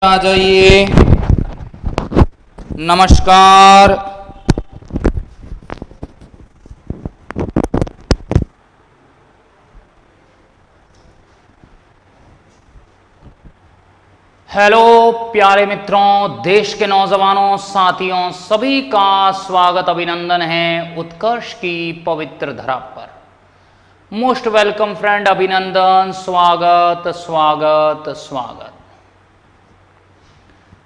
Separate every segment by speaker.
Speaker 1: आ जाइए। नमस्कार। हेलो प्यारे मित्रों, देश के नौजवानों, साथियों, सभी का स्वागत अभिनंदन है उत्कर्ष की पवित्र धरा पर। मोस्ट वेलकम फ्रेंड, अभिनंदन, स्वागत स्वागत स्वागत।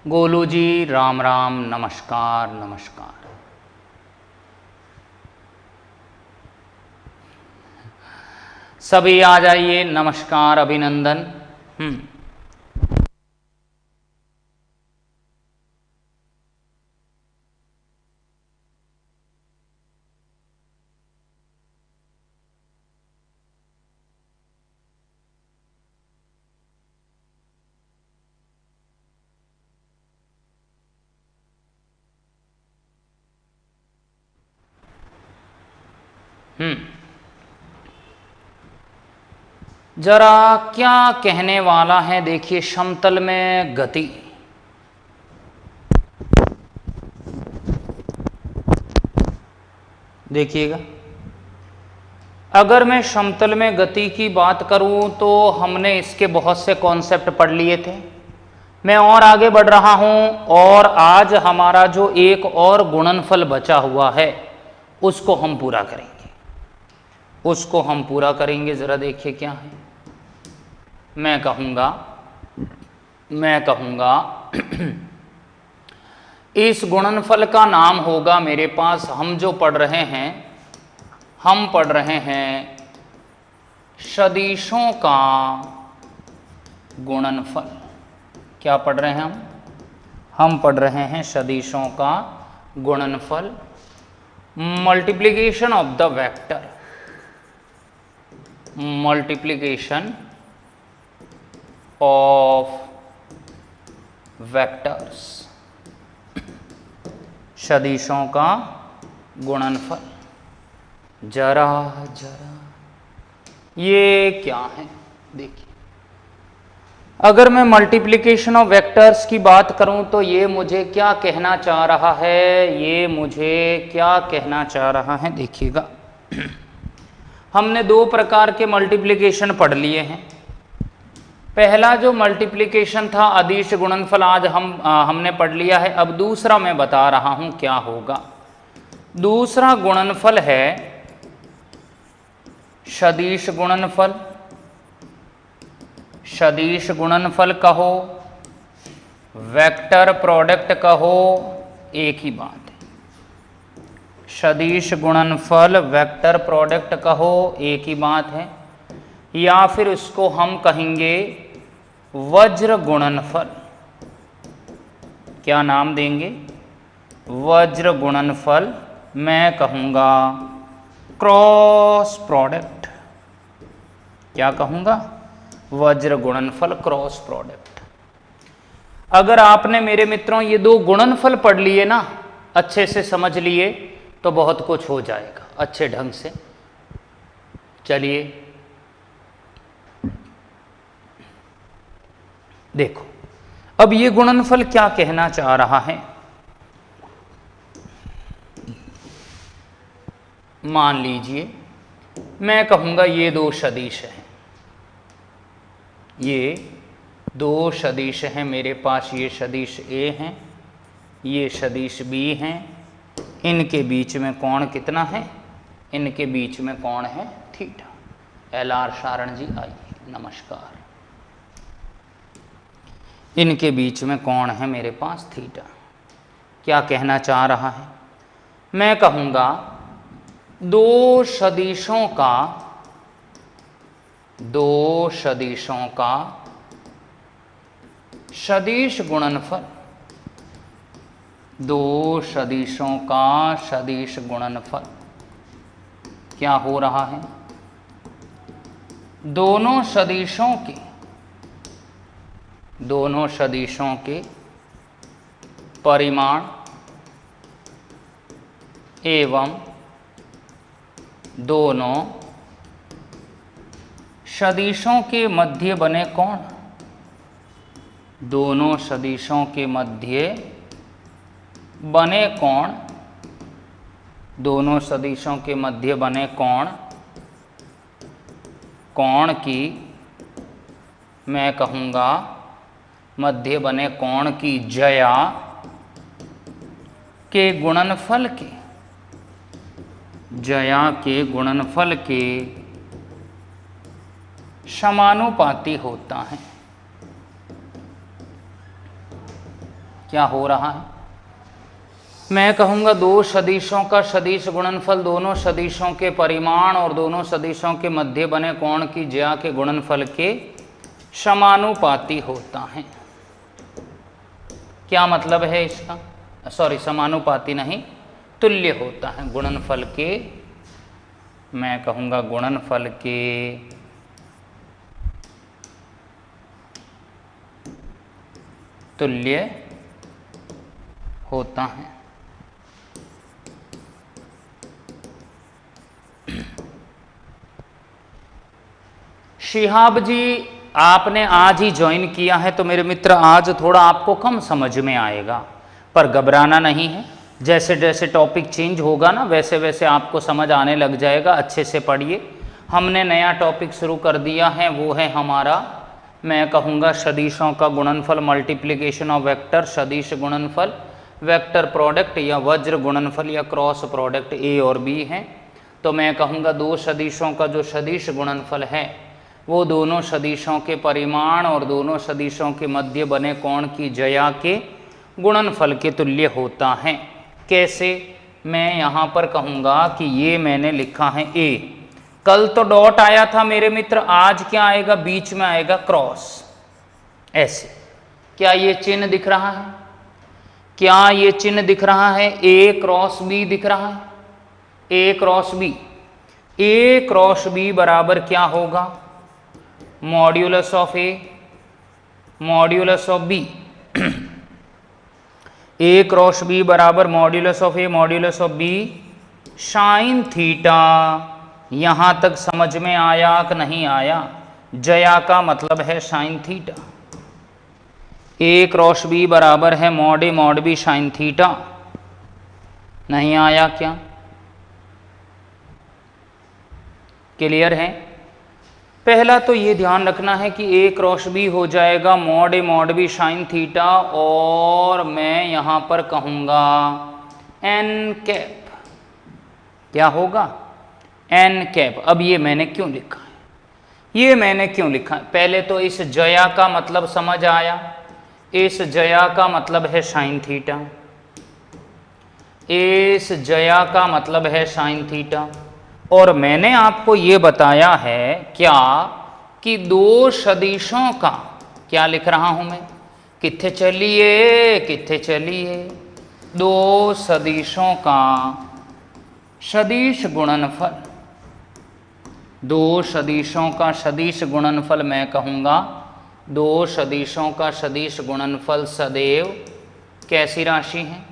Speaker 1: गोलू जी राम राम, नमस्कार नमस्कार। सभी आ जाइए, नमस्कार अभिनंदन। जरा क्या कहने वाला है, देखिए समतल में गति। देखिएगा, अगर मैं समतल में गति की बात करूं तो हमने इसके बहुत से कॉन्सेप्ट पढ़ लिए थे। मैं और आगे बढ़ रहा हूं और आज हमारा जो एक और गुणनफल बचा हुआ है उसको हम पूरा करेंगे। जरा देखिए क्या है। मैं कहूंगा इस गुणनफल का नाम होगा मेरे पास, हम पढ़ रहे हैं सदिशों का गुणनफल। क्या पढ़ रहे हैं हम पढ़ रहे हैं सदिशों का गुणनफल, multiplication of the vector, multiplication of vectors, सदिशों का गुणनफल। जरा ये क्या है देखिए, अगर मैं मल्टीप्लिकेशन ऑफ वेक्टर्स की बात करूं तो ये मुझे क्या कहना चाह रहा है, देखिएगा। हमने दो प्रकार के मल्टीप्लिकेशन पढ़ लिए हैं। पहला जो मल्टीप्लिकेशन था अदिश गुणनफल, आज हमने पढ़ लिया है। अब दूसरा मैं बता रहा हूं क्या होगा। दूसरा गुणनफल है सदिश गुणनफल। सदिश गुणनफल कहो, वेक्टर प्रोडक्ट कहो, एक ही बात है। सदिश गुणनफल, वेक्टर प्रोडक्ट कहो, एक ही बात है। या फिर इसको हम कहेंगे वज्र गुणनफल। क्या नाम देंगे? वज्र गुणनफल। मैं कहूंगा क्रॉस प्रोडक्ट। क्या कहूंगा? वज्र गुणनफल, क्रॉस प्रोडक्ट। अगर आपने मेरे मित्रों ये दो गुणनफल पढ़ लिए ना, अच्छे से समझ लिए, तो बहुत कुछ हो जाएगा अच्छे ढंग से। चलिए देखो, अब ये गुणनफल क्या कहना चाह रहा है। मान लीजिए मैं कहूंगा ये दो सदिश हैं, ये दो सदिश हैं मेरे पास। ये सदिश ए हैं, ये सदिश बी हैं। इनके बीच में कोण कितना है? इनके बीच में कोण है थीटा। एल.आर. सारण जी आइए, नमस्कार। इनके बीच में कोण है मेरे पास थीटा। क्या कहना चाह रहा है? मैं कहूंगा दो सदिशों का सदिश गुणनफल, दो सदिशों का सदिश गुणनफल क्या हो रहा है? दोनों सदिशों के परिमाण एवं दोनों सदिशों के मध्य बने कोण, दोनों सदिशों के मध्य बने कोण, दोनों सदिशों के मध्य बने कोण, कोण की मैं कहूँगा मध्य बने कोण की ज्या के गुणनफल के, ज्या के गुणनफल के समानुपाती होता है। क्या हो रहा है? मैं कहूँगा दो सदिशों का सदिश गुणनफल दोनों सदिशों के परिमाण और दोनों सदिशों के मध्य बने कोण की ज्या के गुणनफल के समानुपाती होता है। क्या मतलब है इसका? सॉरी, समानुपाती नहीं, तुल्य होता है। गुणनफल के, मैं कहूँगा गुणनफल के तुल्य होता है। शिहाब जी, आपने आज ही ज्वाइन किया है तो मेरे मित्र आज थोड़ा आपको कम समझ में आएगा, पर घबराना नहीं है। जैसे जैसे टॉपिक चेंज होगा ना वैसे वैसे आपको समझ आने लग जाएगा। अच्छे से पढ़िए। हमने नया टॉपिक शुरू कर दिया है, वो है हमारा, मैं कहूँगा सदिशों का गुणनफल, मल्टीप्लिकेशन ऑफ वेक्टर, सदिश गुणनफल, वेक्टर प्रोडक्ट या वज्र गुणनफल या क्रॉस प्रोडक्ट ए और बी है। तो मैं कहूँगा दो सदिशों का जो सदिश गुणनफल है वो दोनों सदिशों के परिमाण और दोनों सदिशों के मध्य बने कोण की ज्या के गुणनफल के तुल्य होता है। कैसे? मैं यहाँ पर कहूँगा कि ये मैंने लिखा है ए, कल तो डॉट आया था मेरे मित्र, आज क्या आएगा? बीच में आएगा क्रॉस, ऐसे। क्या ये चिन्ह दिख रहा है? क्या ये चिन्ह दिख रहा है? ए क्रॉस बी दिख रहा है, A cross B. A cross B बराबर क्या होगा? Modulus of A modulus of B. A cross B बराबर modulus of A modulus of B sine theta. यहां तक समझ में आया कि नहीं आया? ज्या का मतलब है साइन थीटा। ए क्रॉस बी बराबर है mod A mod B sine theta. नहीं आया क्या? क्लियर है? पहला तो ये ध्यान रखना है कि ए क्रॉस बी हो जाएगा mod A mod B sine theta, और मैं यहां पर कहूंगा एन कैप। क्या होगा? N cap. अब ये मैंने क्यों लिखा है? ये मैंने क्यों लिखा है? पहले तो इस ज्या का मतलब समझ आया। इस ज्या का मतलब है साइन थीटा, इस ज्या का मतलब है साइन थीटा। और मैंने आपको ये बताया है क्या कि दो सदिशों का, क्या लिख रहा हूं मैं? कित्थे चलिए, कित्थे चलिए, दो सदिशों का सदिश गुणनफल, दो सदिशों का सदिश गुणनफल, मैं कहूँगा दो सदिशों का सदिश गुणनफल सदैव कैसी राशि है?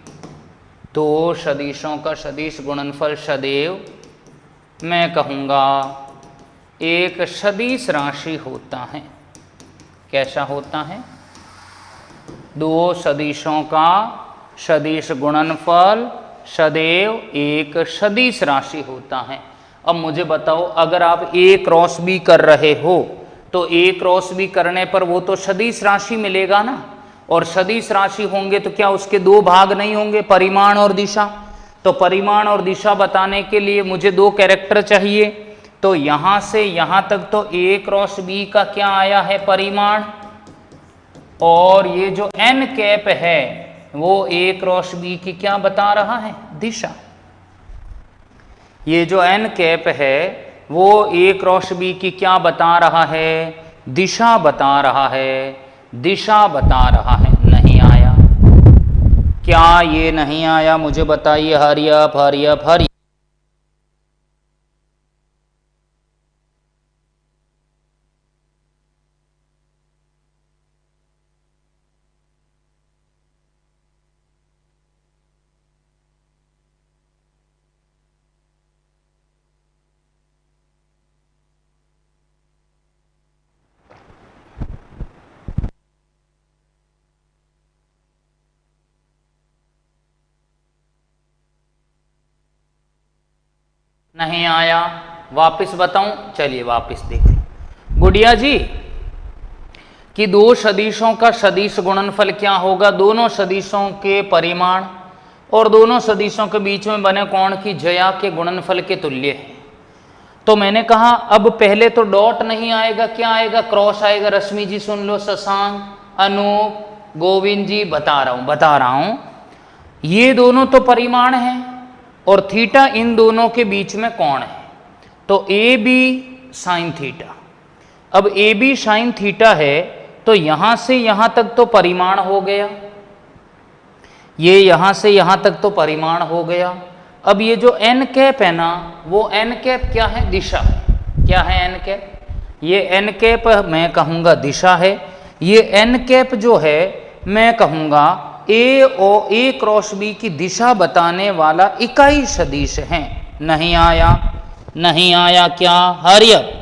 Speaker 1: दो सदिशों का सदिश गुणनफल सदैव, मैं कहूँगा एक सदिश राशि होता है। कैसा होता है? दो सदिशों का सदिश गुणनफल सदैव एक सदिश राशि होता है। अब मुझे बताओ, अगर आप ए क्रॉस बी कर रहे हो तो ए क्रॉस बी करने पर वो तो सदिश राशि मिलेगा ना, और सदिश राशि होंगे तो क्या उसके दो भाग नहीं होंगे, परिमाण और दिशा? तो परिमाण और दिशा बताने के लिए मुझे दो कैरेक्टर चाहिए। तो यहां से यहां तक तो ए क्रॉस बी का क्या आया है? परिमाण। और ये जो एन कैप है वो ए क्रॉस बी की क्या बता रहा है? दिशा। ये जो एन कैप है वो ए क्रॉस बी की क्या बता रहा है? दिशा बता रहा है, दिशा बता रहा है। नहीं आया? क्या ये नहीं आया? मुझे बताइए। हरी अप, हरी अप, हरी। नहीं आया, वापस बताऊं, चलिए वापस देख लो गुड़िया जी कि दो सदिशों का सदिश गुणनफल क्या होगा, दोनों सदिशों के परिमाण और दोनों सदिशों के बीच में बने कोण की ज्या के गुणनफल के तुल्य है। तो मैंने कहा अब पहले तो डॉट नहीं आएगा, क्या आएगा, क्रॉस आएगा। रश्मि जी सुन लो, शशांक, अनूप, गोविंद जी, बता रहा हूं ये दोनों तो परिमाण हैं और थीटा इन दोनों के बीच में कोण है, तो ए बी साइन थीटा। अब ए बी साइन थीटा है तो यहां से यहां तक तो परिमाण हो गया, ये यहां से यहां तक तो परिमाण हो गया। अब ये जो एन कैप है ना, वो एन कैप क्या है, दिशा है। क्या है एन कैप, ये एन कैप मैं कहूंगा दिशा है। ये एन कैप जो है मैं कहूंगा ए और ए क्रॉस बी की दिशा बताने वाला इकाई सदिश है। नहीं आया, नहीं आया, क्या हरियर।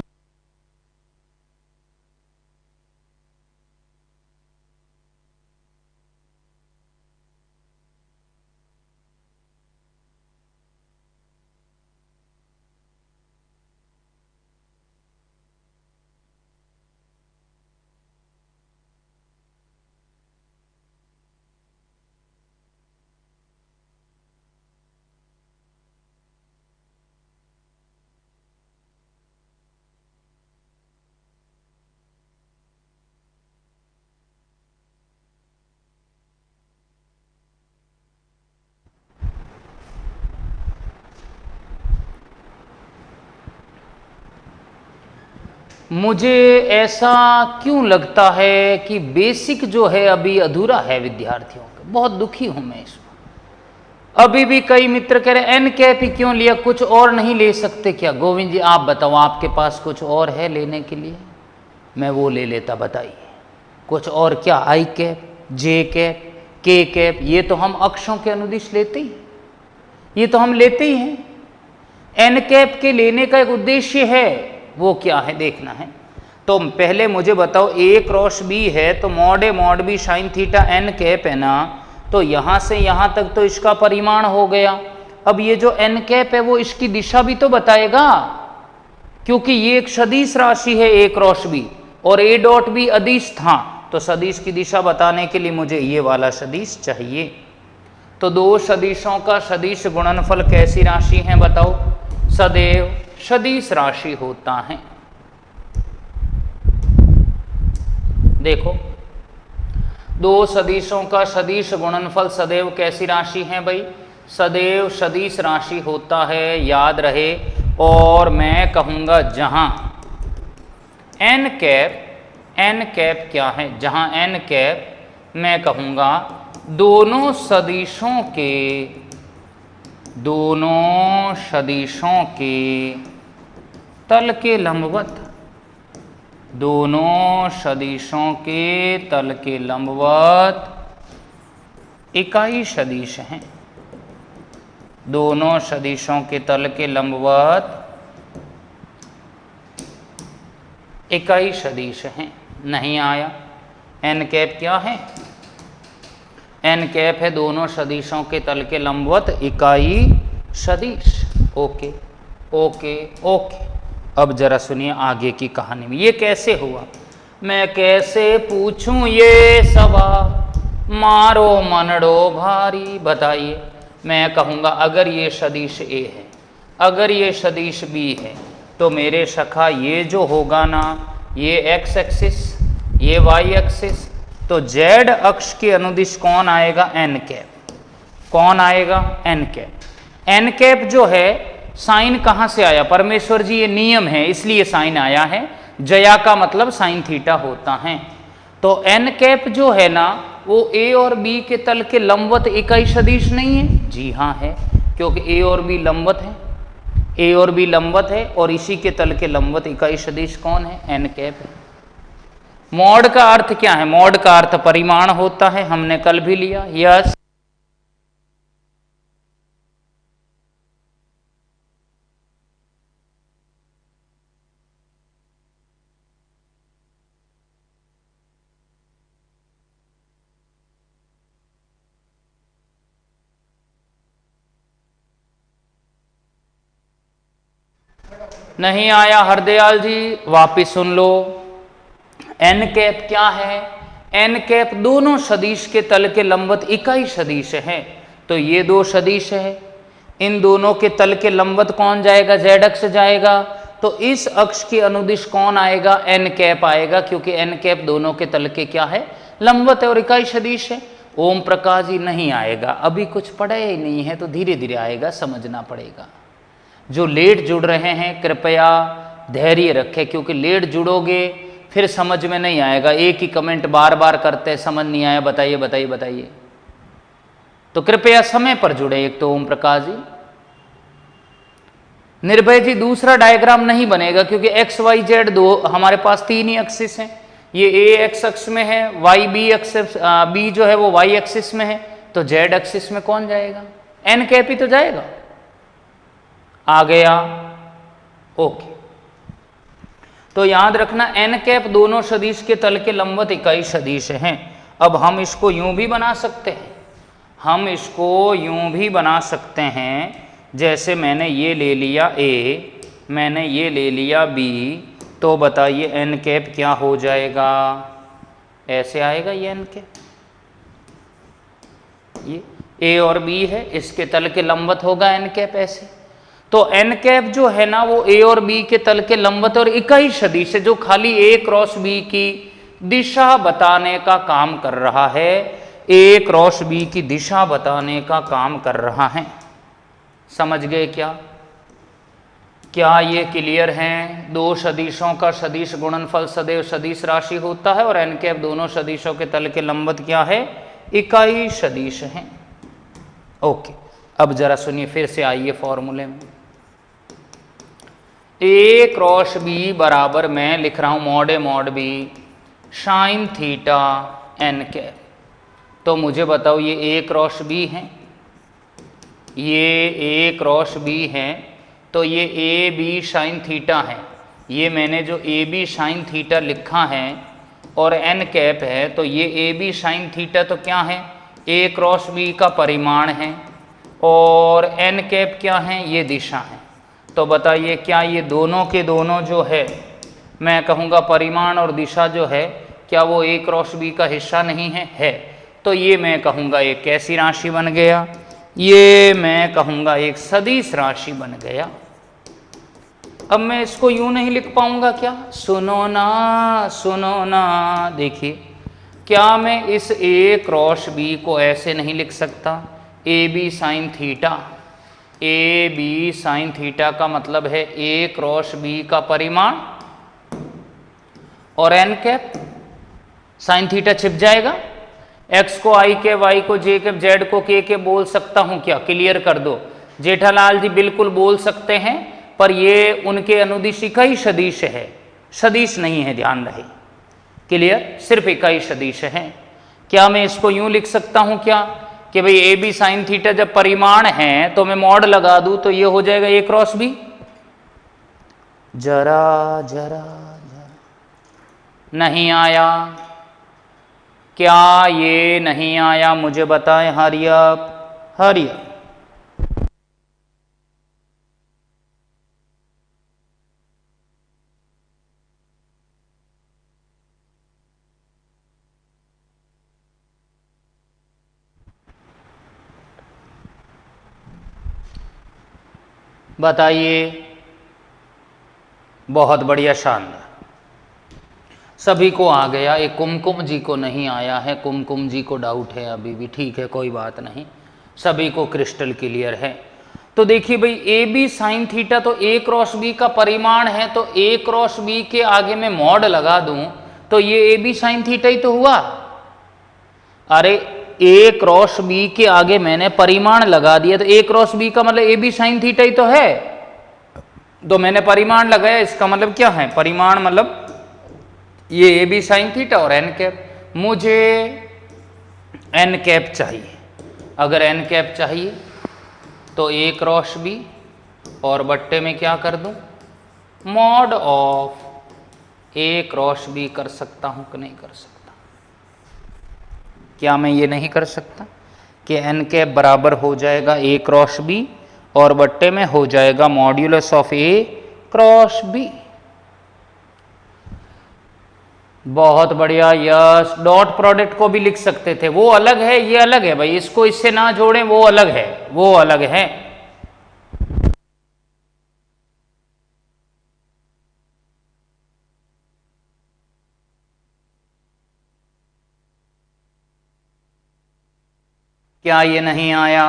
Speaker 1: मुझे ऐसा क्यों लगता है कि बेसिक जो है अभी अधूरा है विद्यार्थियों का, बहुत दुखी हूं मैं इसमें। अभी भी कई मित्र कह रहे एन कैप ही क्यों लिया, कुछ और नहीं ले सकते क्या? गोविंद जी आप बताओ, आपके पास कुछ और है लेने के लिए, मैं वो ले लेता, बताइए कुछ और क्या। आई cap, J cap, K cap, ये तो हम अक्षों के अनुदिश लेते ही, ये तो हम लेते ही हैं। एन कैप के लेने का एक उद्देश्य है, वो क्या है देखना है। तो पहले मुझे बताओ, ए क्रॉस बी है तो mod A mod B sine theta N cap है ना, तो यहां से यहां तक तो इसका परिमाण हो गया। अब ये जो एन कैप है वो इसकी दिशा भी तो बताएगा, क्योंकि ये एक सदिश राशि है ए क्रॉस बी, और ए डॉट बी अदिश था, तो सदिश की दिशा बताने के लिए मुझे ये वाला सदिश चाहिए। तो दो सदिशों का सदिश गुणनफल कैसी राशि है बताओ, सदैव सदिश राशि होता है। देखो, दो सदिशों का सदिश गुणनफल सदैव कैसी राशि है भाई, सदैव सदिश राशि होता है, याद रहे। और मैं कहूंगा जहां एन कैप क्या है, जहां एन कैप मैं कहूंगा दोनों सदिशों के तल के लंबवत, दोनों सदिशों के तल के लंबवत इकाई सदिश हैं, दोनों सदिशों के तल के लंबवत इकाई सदिश हैं। नहीं आया, एन कैप क्या है, एन कैप है दोनों सदिशों के तल के लंबवत इकाई सदिश। Okay okay okay. अब जरा सुनिए आगे की कहानी में ये कैसे हुआ, मैं कैसे पूछूं ये सवाल, मारो मनड़ो भारी। बताइए, मैं कहूंगा अगर ये सदिश ए है, अगर ये सदिश बी है, तो मेरे सखा ये जो होगा ना, ये एक्स एक्सिस, ये वाई एक्सिस, तो जेड अक्ष के अनुदिश कौन आएगा, एन कैप। कौन आएगा, एन कैप। एन कैप जो है साइन कहां से आया, परमेश्वर जी ये नियम है इसलिए साइन आया है, जया का मतलब साइन थीटा होता है। तो एन कैप जो है ना, वो ए और बी के तल के लंबवत इकाई सदिश नहीं है? जी हाँ है, क्योंकि ए और बी लंबवत है, ए और बी लंबवत है, और इसी के तल के लंबवत इकाई सदिश कौन है, एन कैप है। मॉड का अर्थ क्या है, मॉड का अर्थ परिमाण होता है, हमने कल भी लिया। यस, नहीं आया हरदयाल जी, वापिस सुन लो। एन कैप क्या है? एन कैप दोनों सदिश के तल के लंबवत इकाई सदिश है। तो ये दो सदिश है, इन दोनों के तल के लंबवत कौन जाएगा? जेड अक्ष जाएगा। तो इस अक्ष की अनुदिश कौन आएगा? एन कैप आएगा, क्योंकि एन कैप दोनों के तल के क्या है? लंबवत है और इकाई सदिश है। ओम प्रकाश जी नहीं आएगा, अभी कुछ पढ़ा ही नहीं है, तो धीरे धीरे आएगा, समझना पड़ेगा। जो लेट जुड़ रहे हैं कृपया धैर्य रखें, क्योंकि लेट जुड़ोगे फिर समझ में नहीं आएगा। एक ही कमेंट बार बार करते समझ नहीं आया, बताइए बताइए बताइए। तो कृपया समय पर जुड़े। एक तो ओम प्रकाश जी, निर्भय जी दूसरा डायग्राम नहीं बनेगा, क्योंकि एक्स वाई जेड दो हमारे पास तीन ही एक्सिस हैं। ये ए एक्स अक्ष में है, वाई बी एक्सिस, बी जो है वो वाई एक्सिस में है, तो जेड एक्सिस में कौन जाएगा? एन कैप ही तो जाएगा। आ गया? ओके। तो याद रखना एन कैप दोनों सदिश के तल के लंबवत इकाई सदिश हैं। अब हम इसको यूं भी बना सकते हैं, हम इसको यूं भी बना सकते हैं, जैसे मैंने ये ले लिया ए, मैंने ये ले लिया बी, तो बताइए एन कैप क्या हो जाएगा? ऐसे आएगा ये एन कैप। ये ए और बी है, इसके तल के लंबवत होगा एन कैप ऐसे। तो एन कैप जो है ना वो ए और बी के तल के लंबवत और इकाई सदिश है, जो खाली ए क्रॉस बी की दिशा बताने का काम कर रहा है। ए क्रॉस बी की दिशा बताने का काम कर रहा है। समझ गए क्या? क्या ये क्लियर है? दो सदिशों का सदिश गुणनफल सदैव सदिश राशि होता है, और एन कैप दोनों सदिशों के तल के लंबवत क्या है? इकाई सदिश है। ओके, अब जरा सुनिए, फिर से आइए फॉर्मूले में। ए क्रॉस बी बराबर मैं लिख रहा हूं mod A mod B sine theta N cap. तो मुझे बताओ ये ए क्रॉस बी है, ये ए क्रॉस बी है, तो ये ए बी साइन थीटा है। ये मैंने जो ए बी साइन थीटा लिखा है और एन कैप है, तो ये ए बी साइन थीटा तो क्या है? ए क्रॉस बी का परिमाण है, और एन कैप क्या है? ये दिशा है। तो बताइए क्या ये दोनों के दोनों जो है, मैं कहूँगा परिमाण और दिशा जो है, क्या वो ए क्रॉस बी का हिस्सा नहीं है? है। तो ये मैं कहूँगा एक कैसी राशि बन गया? ये मैं कहूँगा एक सदिश राशि बन गया। अब मैं इसको यूं नहीं लिख पाऊंगा क्या? सुनो ना, देखिए, क्या मैं इस ए क्रॉस बी को ऐसे नहीं लिख सकता? A B sine theta, A B sine theta का मतलब है ए क्रॉस बी का परिमाण, और एन कैप साइन थीटा छिप जाएगा। एक्स को आई के, वाई को जे के, जेड को के बोल सकता हूं क्या? क्लियर कर दो। जेठालाल जी बिल्कुल बोल सकते हैं, पर ये उनके अनुदिश इकाई सदिश है, सदिश नहीं है, ध्यान रहे। क्लियर? सिर्फ इकाई सदिश है। क्या मैं इसको यूं लिख सकता हूं क्या कि भाई ए बी साइन थीटा जब परिमाण है तो मैं मॉड लगा दूं तो ये हो जाएगा ए क्रॉस बी? जरा नहीं आया? क्या ये नहीं आया? मुझे बताएं। हरियप बताइए। बहुत बढ़िया, शानदार, सभी को आ गया। एक कुमकुम जी को नहीं आया है, कुमकुम जी को डाउट है अभी भी, ठीक है कोई बात नहीं, सभी को क्रिस्टल क्लियर है। तो देखिए भाई, ए बी साइन थीटा तो ए क्रॉस बी का परिमाण है, तो ए क्रॉस बी के आगे मैं मॉड लगा दूं तो ये ए बी साइन थीटा ही तो हुआ। अरे ए क्रॉस बी के आगे मैंने परिमाण लगा दिया, तो ए क्रॉस बी का मतलब ए बी साइन थीटा ही तो है। तो मैंने परिमाण लगाया, इसका मतलब क्या है? परिमाण मतलब ये ए बी साइन थीटा और एन कैप। मुझे एन कैप चाहिए। अगर एन कैप चाहिए तो ए क्रॉस बी और बट्टे में क्या कर दूं? Mod of A cross B कर सकता हूं कि नहीं कर सकता? क्या मैं ये नहीं कर सकता कि एन कैप बराबर हो जाएगा ए क्रॉस बी और बट्टे में हो जाएगा modulus of A cross B. बहुत बढ़िया, यस। डॉट प्रोडक्ट को भी लिख सकते थे, वो अलग है, ये अलग है भाई, इसको इससे ना जोड़ें, वो अलग है, वो अलग है। क्या ये नहीं आया?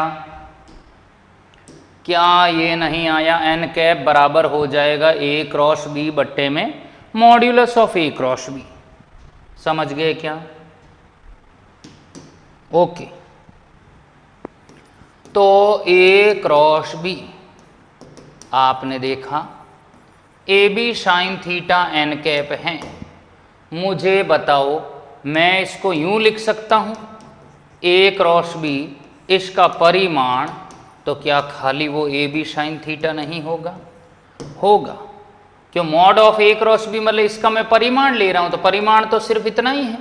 Speaker 1: क्या ये नहीं आया? एन कैप बराबर हो जाएगा ए क्रॉस बी बट्टे में modulus of A cross B. समझ गए क्या? ओके। तो ए क्रॉस बी आपने देखा, A B sine theta N cap है। मुझे बताओ, मैं इसको यूं लिख सकता हूं, ए क्रॉस बी इसका परिमाण, तो क्या खाली वो ए बी साइन थीटा नहीं होगा? होगा। क्यों? Mod of A cross B मतलब इसका मैं परिमाण ले रहा हूं, तो परिमाण तो सिर्फ इतना ही है,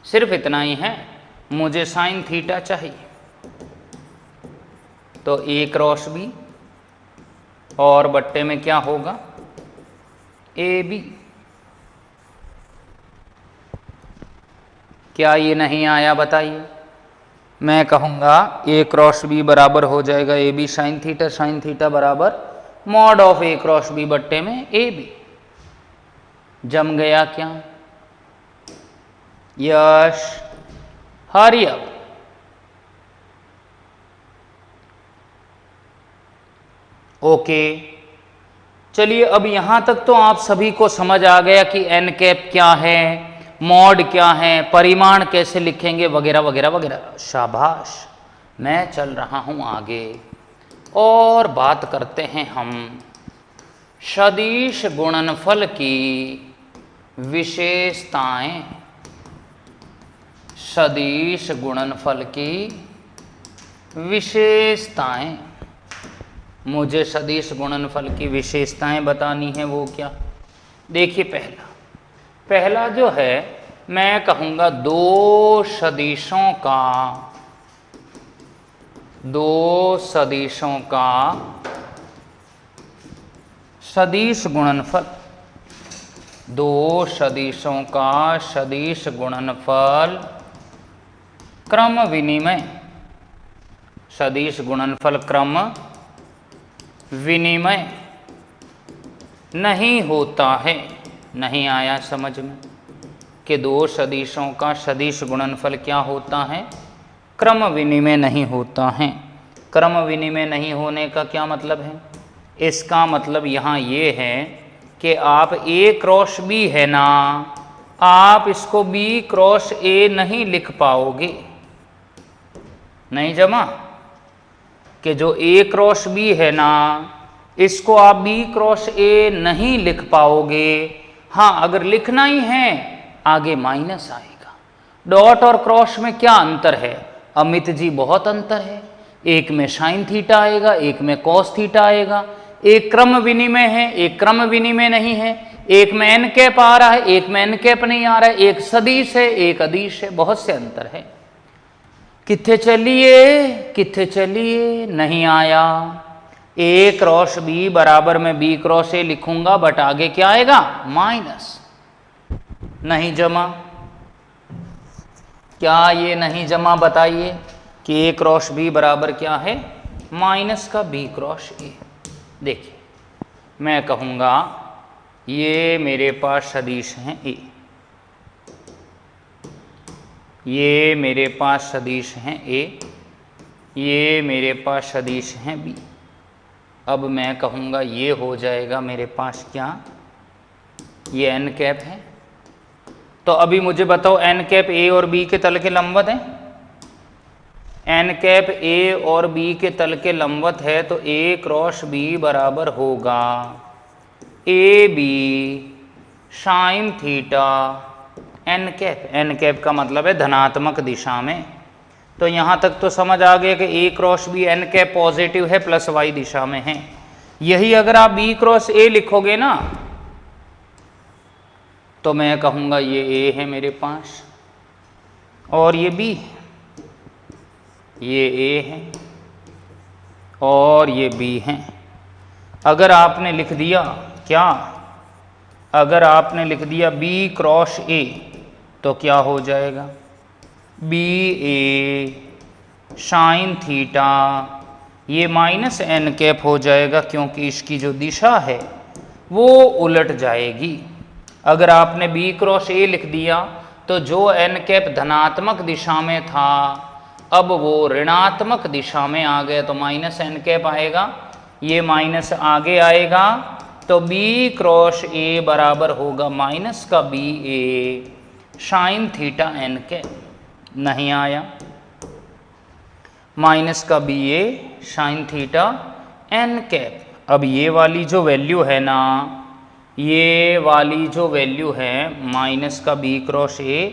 Speaker 1: सिर्फ इतना ही है। मुझे साइन थीटा चाहिए, तो ए क्रॉस बी और बट्टे में क्या होगा? A B. क्या ये नहीं आया? बताइए। मैं कहूँगा ए क्रॉस बी बराबर हो जाएगा ए बी साइन थीटा बराबर mod of A cross B बट्टे में ए बी। जम गया क्या? यश, हरी अप। ओके, चलिए अब यहां तक तो आप सभी को समझ आ गया कि एन कैप क्या है, मॉड क्या है, परिमाण कैसे लिखेंगे, वगैरह वगैरह वगैरह। शाबाश। मैं चल रहा हूं आगे और बात करते हैं हम सदिश गुणनफल की विशेषताएं। सदिश गुणनफल की विशेषताएं। मुझे सदिश गुणनफल की विशेषताएं बतानी है, वो क्या? देखिए, पहला जो है, मैं कहूँगा दो सदिशों का सदिश गुणनफल। दो सदिशों का सदिश गुणनफल क्रम विनिमय। सदिश गुणनफल क्रम विनिमय नहीं होता है। नहीं आया समझ में? कि दो सदिशों का सदिश गुणनफल क्या होता है? क्रम विनिमय नहीं होता है। क्रम विनिमय नहीं होने का क्या मतलब है? इसका मतलब यहाँ ये है कि आप ए क्रॉस बी है ना, आप इसको बी क्रॉस ए नहीं लिख पाओगे। नहीं जमा? कि जो ए क्रॉस बी है ना, इसको आप बी क्रॉस ए नहीं लिख पाओगे। हाँ, अगर लिखना ही है, आगे माइनस आएगा। डॉट और क्रॉस में क्या अंतर है अमित जी? बहुत अंतर है। एक में साइन थीटा आएगा, एक में कॉस थीटा आएगा। एक क्रम विनिमय है, एक क्रम विनिमय नहीं है। एक में एन कैप आ रहा है, एक में एन कैप नहीं आ रहा है। एक सदिश है, एक अदिश है। बहुत से अंतर है। कित्थे चलिए? नहीं आया। ए क्रॉस बी बराबर में बी क्रॉस ए लिखूंगा, बट आगे क्या आएगा? माइनस। नहीं जमा? क्या ये नहीं जमा? बताइए कि ए क्रॉस बी बराबर क्या है? माइनस का बी क्रॉस ए। देखिए, मैं कहूँगा ये मेरे पास सदिश हैं ए, ये मेरे पास सदिश हैं ए, ये मेरे पास सदिश हैं बी। अब मैं कहूँगा ये हो जाएगा मेरे पास क्या? ये एन कैप है। तो अभी मुझे बताओ, एन कैप ए और बी के तल के लंबवत है? एन कैप ए और बी के तल के लंबवत है, तो ए क्रॉस बी बराबर होगा A B sine theta N cap. N cap का मतलब है धनात्मक दिशा में। तो यहाँ तक तो समझ आ गया कि A cross B N cap positive है, प्लस वाई दिशा में है। यही अगर आप बी क्रॉस ए लिखोगे ना, तो मैं कहूँगा ये ए है मेरे पास और ये बी, ये ए है और ये बी है। अगर आपने लिख दिया क्या, अगर आपने लिख दिया बी क्रॉस ए तो क्या हो जाएगा, बी ए साइन थीटा, ये माइनस एन कैप हो जाएगा क्योंकि इसकी जो दिशा है वो उलट जाएगी। अगर आपने बी क्रॉस ए लिख दिया तो जो एन कैप धनात्मक दिशा में था अब वो ऋणात्मक दिशा में आ गया तो माइनस एन कैप आएगा, ये माइनस आगे आएगा तो बी क्रॉस ए बराबर होगा माइनस का B A sine theta N cap. नहीं आया, माइनस का B A sine theta N cap. अब ये वाली जो वैल्यू है ना, ये वाली जो वैल्यू है माइनस का बी क्रॉस ए,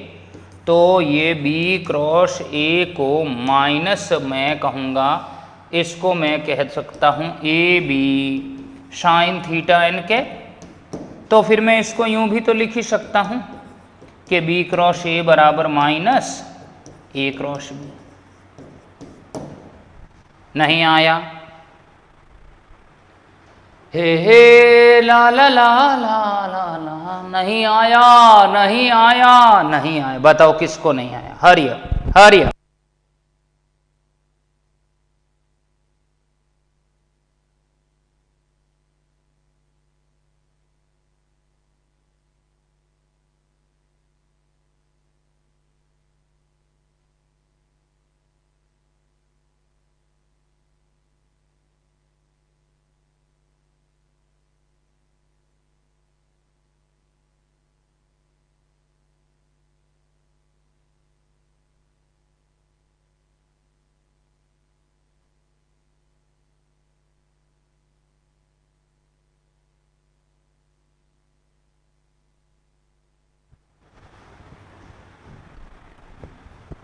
Speaker 1: तो ये बी क्रॉस ए को माइनस मैं कहूँगा, इसको मैं कह सकता हूँ A B sine theta N cap. तो फिर मैं इसको यूं भी तो लिख ही सकता हूँ कि बी क्रॉस ए बराबर माइनस ए क्रॉस बी। नहीं आया, हे ला ला ला ला ला ला, नहीं आया नहीं आया नहीं आया। बताओ किसको नहीं आया, हरियर हरियर।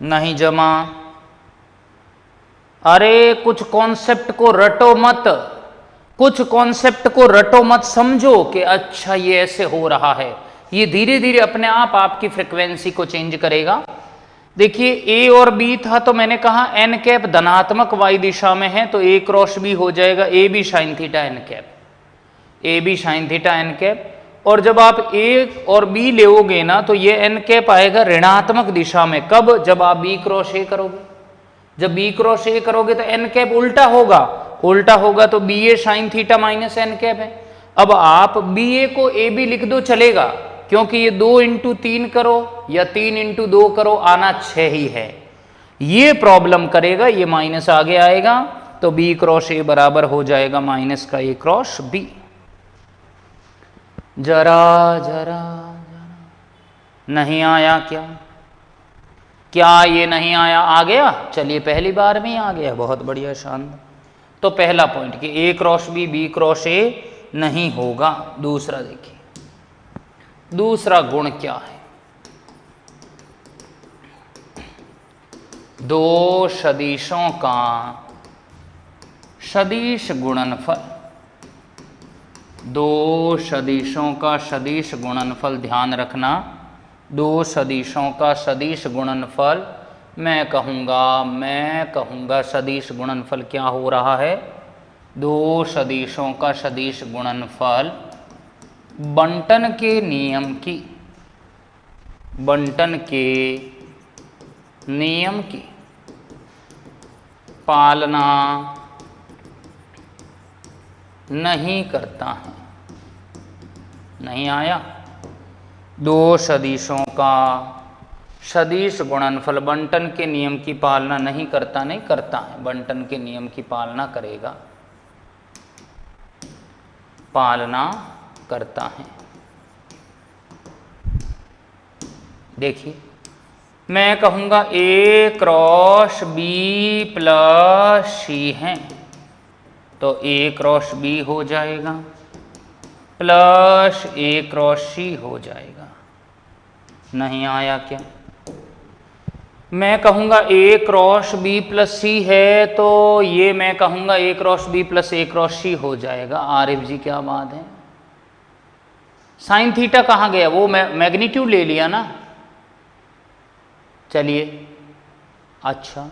Speaker 1: नहीं जमा। अरे कुछ कॉन्सेप्ट को रटो मत, कुछ कॉन्सेप्ट को रटो मत, समझो कि अच्छा ये ऐसे हो रहा है। ये धीरे धीरे अपने आप आपकी फ्रिक्वेंसी को चेंज करेगा। देखिए ए और बी था तो मैंने कहा एन कैप धनात्मक वाई दिशा में है तो ए क्रॉस बी हो जाएगा A B sine theta N cap, A B sine theta N cap. और जब आप ए और बी लेओगे ना तो ये एन कैप आएगा ऋणात्मक दिशा में। कब, जब आप बी क्रॉस ए करोगे। जब बी क्रॉस ए करोगे तो एन कैप उल्टा होगा, उल्टा होगा तो B A sine theta minus N cap है। अब आप बी ए को ए बी लिख दो चलेगा, क्योंकि ये 2 इंटू 3 करो या 3 इंटू 2 करो आना 6 ही है। ये प्रॉब्लम करेगा, ये माइनस आगे आएगा तो बी क्रॉस ए बराबर हो जाएगा माइनस का ए क्रॉस बी। जरा जरा नहीं आया क्या, क्या ये नहीं आया, आ गया। चलिए पहली बार में ही आ गया, बहुत बढ़िया शानदार। तो पहला पॉइंट कि A cross B B cross A नहीं होगा। दूसरा देखिए, दूसरा गुण क्या है, दो सदिशों का सदिश गुणनफल, दो सदिशों का सदिश गुणनफल, ध्यान रखना, दो सदिशों का सदिश गुणनफल मैं कहूँगा सदिश गुणनफल क्या हो रहा है, दो सदिशों का सदिश गुणनफल बंटन के नियम की, बंटन के नियम की पालना नहीं करता है। नहीं आया, दो सदिशों का सदिश गुणनफल बंटन के नियम की पालना नहीं करता, नहीं करता है, बंटन के नियम की पालना करेगा, पालना करता है। देखिए मैं कहूँगा ए क्रॉस बी प्लस सी है तो ए क्रॉस बी हो जाएगा प्लस ए क्रॉस सी हो जाएगा। नहीं आया क्या, मैं कहूँगा ए क्रॉस बी प्लस सी है तो ये मैं कहूँगा ए क्रॉस बी प्लस ए क्रॉस सी हो जाएगा। आरिफ जी क्या बात है, साइन थीटा कहाँ गया, वो मैग्नीट्यूड ले लिया ना। चलिए अच्छा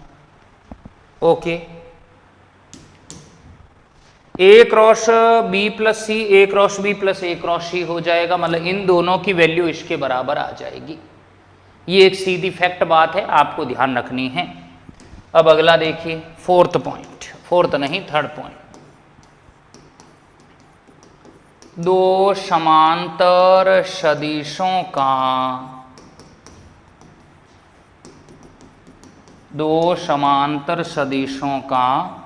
Speaker 1: ओके, ए क्रॉस बी प्लस सी, ए क्रॉस बी प्लस ए क्रॉस सी हो जाएगा, मतलब इन दोनों की वैल्यू इसके बराबर आ जाएगी। ये एक सीधी फैक्ट बात है, आपको ध्यान रखनी है। अब अगला देखिए, फोर्थ पॉइंट, फोर्थ नहीं थर्ड पॉइंट। दो समांतर सदिशों का, दो समांतर सदिशों का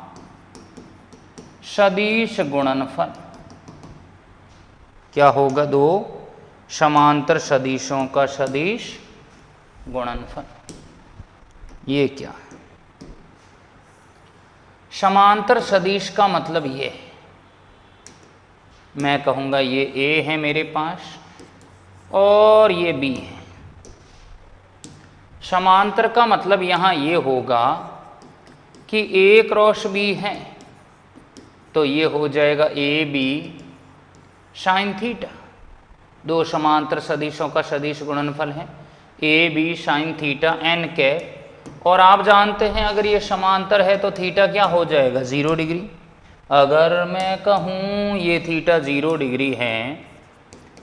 Speaker 1: सदिश गुणनफल क्या होगा? दो समांतर सदिशों का सदिश गुणनफल। ये क्या है? समांतर सदिश का मतलब ये है, मैं कहूँगा ये ए है मेरे पास और ये बी है। समांतर का मतलब यहाँ ये होगा कि ए क्रॉस बी है तो ये हो जाएगा ए बी साइन थीटा। दो समांतर सदिशों का सदिश गुणनफल है A B sine theta N cap. और आप जानते हैं अगर ये समांतर है तो थीटा क्या हो जाएगा? 0 डिग्री। अगर मैं कहूँ ये थीटा 0 डिग्री है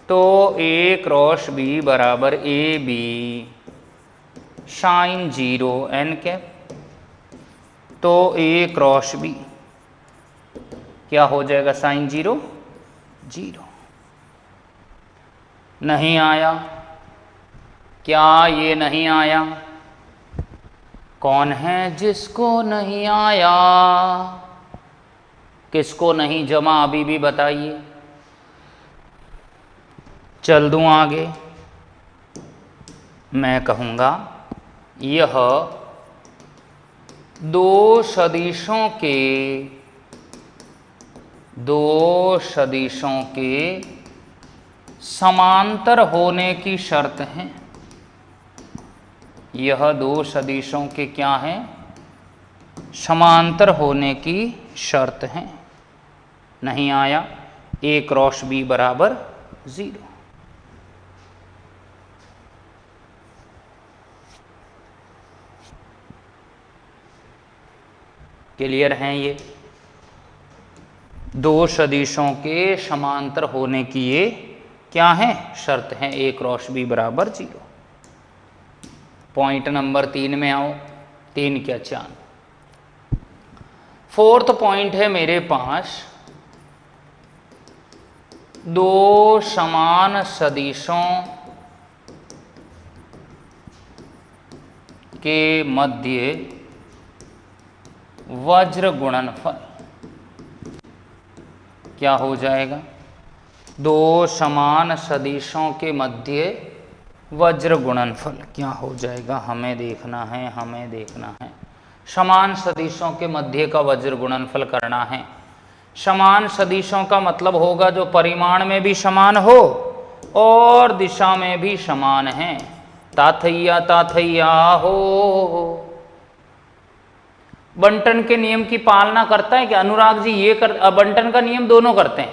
Speaker 1: तो ए क्रॉस बी बराबर A B sine 0 N cap. तो ए क्रॉस बी क्या हो जाएगा? साइन 0 0। नहीं आया? क्या ये नहीं आया? कौन है जिसको नहीं आया? किसको नहीं जमा अभी भी बताइए, चल दूं आगे। मैं कहूँगा यह दो सदिशों के समांतर होने की शर्त है। यह दो सदिशों के क्या है? समांतर होने की शर्त है। नहीं आया? ए क्रॉस बी बराबर 0। क्लियर हैं? ये दो सदिशों के समांतर होने की ये क्या है? शर्त है। ए क्रॉस बी बराबर 0। पॉइंट नंबर 3 में आओ। 3 क्या 4। फोर्थ पॉइंट है मेरे पास, दो समान सदिशों के मध्य वज्र गुणनफल क्या हो जाएगा? दो समान सदिशों के मध्य वज्र गुणनफल क्या हो जाएगा? हमें देखना है, हमें देखना है। समान सदिशों के मध्य का वज्र गुणनफल करना है। समान सदिशों का मतलब होगा जो परिमाण में भी समान हो और दिशा में भी समान है। ताथैया ताथैया हो। बंटन के नियम की पालना करता है कि अनुराग जी? ये बंटन का नियम दोनों करते हैं,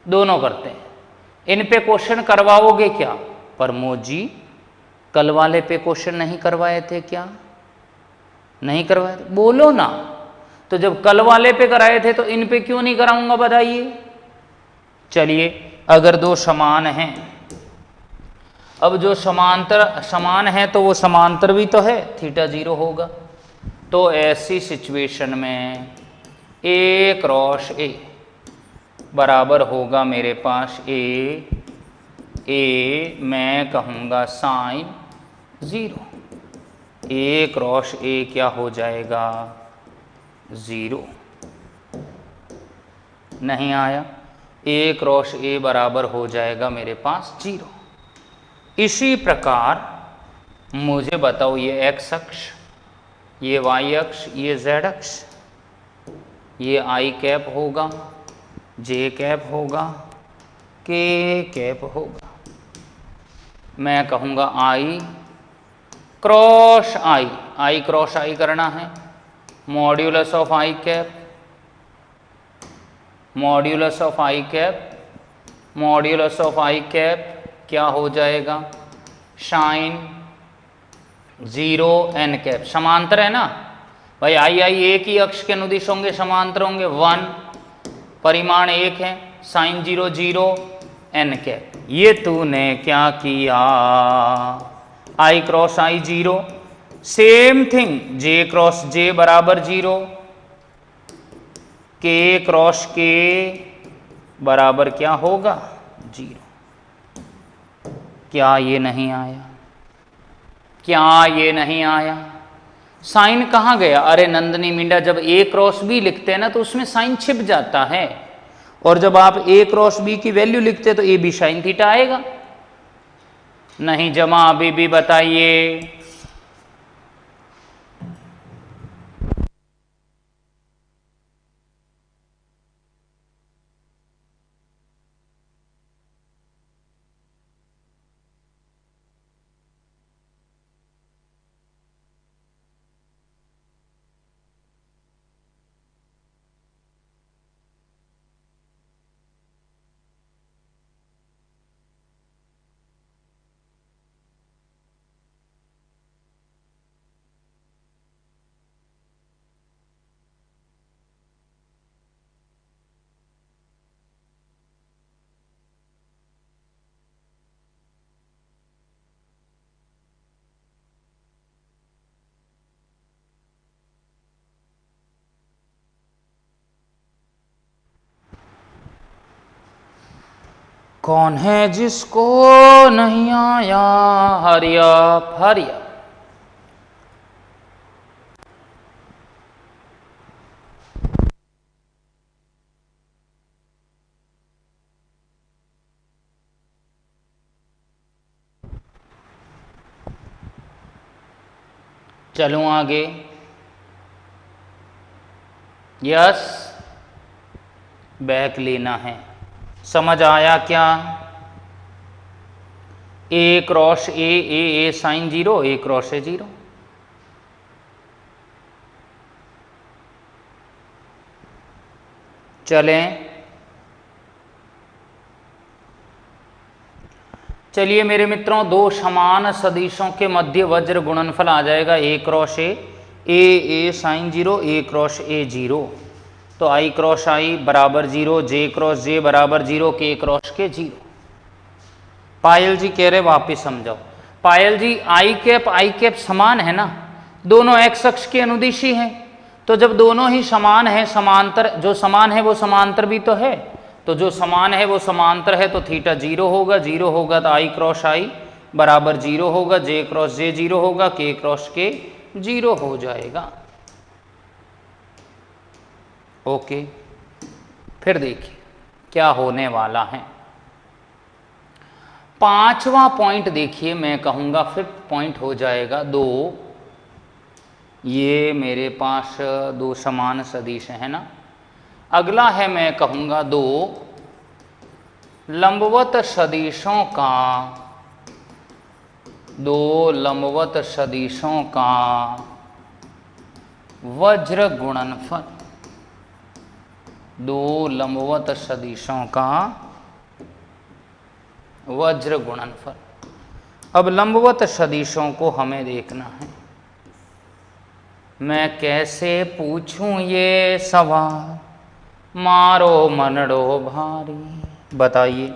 Speaker 1: दोनों करते हैं। इन पे क्वेश्चन करवाओगे क्या? प्रमोद जी कल वाले पे क्वेश्चन नहीं करवाए थे क्या? नहीं करवाए थे? बोलो ना। तो जब कल वाले पे कराए थे तो इन पे क्यों नहीं कराऊंगा? बताइए। चलिए, अगर दो समान हैं, अब जो समांतर समान है तो वो समांतर भी तो है, थीटा 0 होगा। तो ऐसी सिचुएशन में ए क्रॉस ए बराबर होगा मेरे पास ए मैं कहूँगा साइन 0। ए क्रॉस ए क्या हो जाएगा? 0। नहीं आया? ए क्रॉस ए बराबर हो जाएगा मेरे पास 0। इसी प्रकार मुझे बताओ, ये एक्स अक्ष, ये वाई अक्ष, ये जेड अक्ष, ये आई कैप होगा, जे कैप होगा, के कैप होगा। मैं कहूँगा आई cross I, I cross I करना है। Modulus of I cap, modulus of I cap, modulus of I cap क्या हो जाएगा? Sine 0 N cap. समांतर है ना भाई, आई आई एक ही अक्ष के अनुदिश होंगे, समांतर होंगे 1 परिमाण 1 है, साइन 0 0 एन कैप। ये तूने क्या किया, आई क्रॉस आई 0, सेम थिंग जे क्रॉस जे बराबर 0, के क्रॉस के बराबर क्या होगा 0। क्या ये नहीं आया, क्या ये नहीं आया? साइन कहाँ गया? अरे नंदनी मिंडा, जब ए क्रॉस बी लिखते हैं ना तो उसमें साइन छिप जाता है, और जब आप ए क्रॉस बी की वैल्यू लिखते हैं तो ए बी साइन थीटा आएगा। नहीं जमा अभी भी बताइए। कौन है जिसको नहीं आया, हरिया हरिया। चलूं आगे। यस, बैक लेना है। समझ आया क्या? A cross A sine 0, A cross A 0। चलें, चलिए मेरे मित्रों, दो समान सदिशों के मध्य वज्र गुणनफल आ जाएगा A cross A sine 0, A cross A 0। तो आई क्रॉस आई बराबर 0, जे क्रॉस जे बराबर 0, के क्रॉस के 0। पायल जी कह रहे वापिस समझाओ। पायल जी आई कैप समान है ना, दोनों एक्स अक्ष के अनुदिशी हैं, तो जब दोनों ही समान है, समांतर जो समान है वो समांतर भी तो है, तो जो समान है वो समांतर है, तो थीटा 0 होगा, 0 होगा तो आई क्रॉस आई बराबर 0 होगा, जे क्रॉस जे 0 होगा, के क्रॉस के 0 हो जाएगा। ओके, फिर देखिए क्या होने वाला है। पांचवा पॉइंट देखिए, मैं कहूँगा 5th पॉइंट हो जाएगा 2। ये मेरे पास दो समान सदिश है ना। अगला है मैं कहूँगा 2 लंबवत सदिशों का, 2 लंबवत सदिशों का वज्र गुणनफल, 2 लंबवत सदिशों का वज्र गुणनफल। अब लंबवत सदिशों को हमें देखना है। मैं कैसे पूछूं ये सवाल, मारो मनड़ो भारी। बताइए